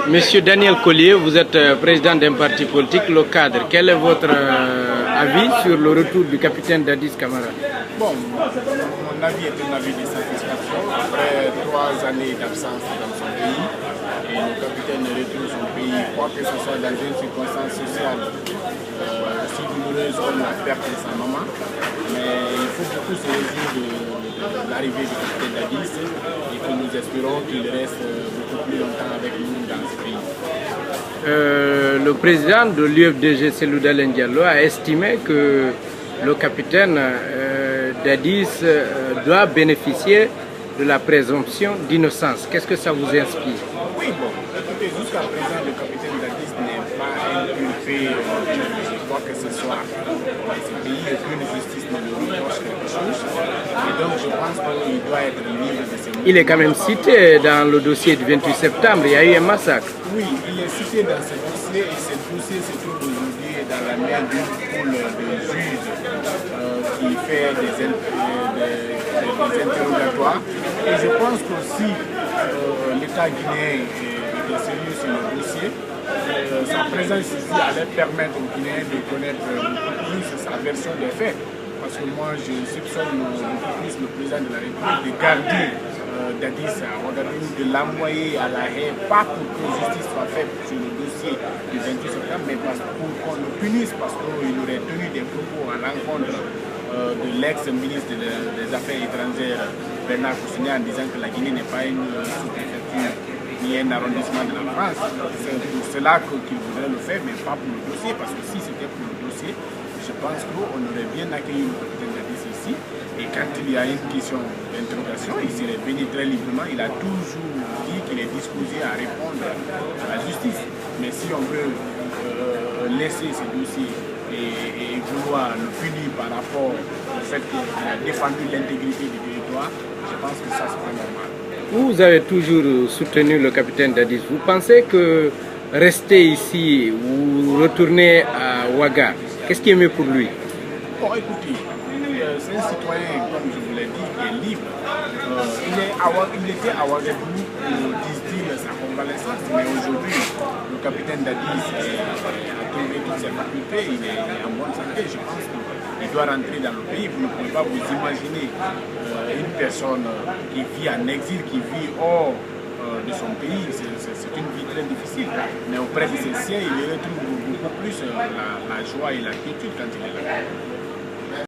Monsieur Daniel Collier, vous êtes président d'un parti politique, le cadre. Quel est votre avis sur le retour du capitaine Dadis Camara? Bon, mon avis est un avis de satisfaction. Après 3 années d'absence dans son pays, et le capitaine retourne son pays, quoi que ce soit dans une circonstance sociale aussi douloureuse comme la perte de sa maman. Mais il faut beaucoup se réjouir de l'arrivée du capitaine Dadis et que nous espérons qu'il reste beaucoup plus longtemps avec nous dans ce pays. Le président de l'UFDG, Cellou Dalein Diallo, a estimé que le capitaine Dadis doit bénéficier de la présomption d'innocence. Qu'est-ce que ça vous inspire? Oui, bon, écoutez, jusqu'à présent, le capitaine Dadis n'est pas inculpé, je crois que ce soit dans ce pays, aucune justice ne lui reproche quelque chose. Et donc, je pense qu'il doit être libre de ses mots. Il est quand même cité dans le dossier du 28 septembre, il y a eu un massacre. Oui, il est cité dans ce dossier et ce dossier se trouve aujourd'hui dans la main d'une poule de juges qui fait des interrogatoires. Et je pense qu'aussi l'État guinéen est sérieux sur le dossier. Sa présence ici allait permettre aux Guinéens de connaître beaucoup plus sa version des faits. Parce que moi, je soupçonne beaucoup plus le président de la République de garder Dadis à Ouagadougou, de l'envoyer à la haie, pas pour que justice soit faite sur le dossier du 28 septembre, mais pour qu'on le punisse parce qu'il aurait tenu des propos à l'encontre de l'ex-ministre des Affaires étrangères, Bernard Koussouné, en disant que la Guinée n'est pas une sous-préfecture ni un arrondissement de la France. C'est pour cela qu'il voudrait le faire, mais pas pour le dossier, parce que si c'était pour le dossier, je pense qu'on aurait bien accueilli le capitaine Dadis ici. Et quand il y a une question d'interrogation, il serait venu très librement. Il a toujours dit qu'il est disposé à répondre à la justice. Mais si on veut laisser ce dossier et vouloir le punir par rapport au fait qu'il a défendu l'intégrité du territoire, je pense que ça, c'est pas normal. Vous avez toujours soutenu le capitaine Dadis. Vous pensez que rester ici ou retourner à Ouaga, qu'est-ce qui est mieux pour lui? Bon, écoutez, c'est un citoyen, comme je vous l'ai dit, qui est libre. Il était à Ouagadougou pour disent sa convalescence, mais aujourd'hui, le capitaine Dadis a trouvé toutes ses facultés, il est en bonne santé. Je pense qu'il doit rentrer dans le pays. Vous ne pouvez pas vous imaginer une personne qui vit en exil, qui vit hors de son pays. C'est une vie très difficile. Mais auprès de ses siens, il retrouve beaucoup plus la joie et la quiétude quand il est là.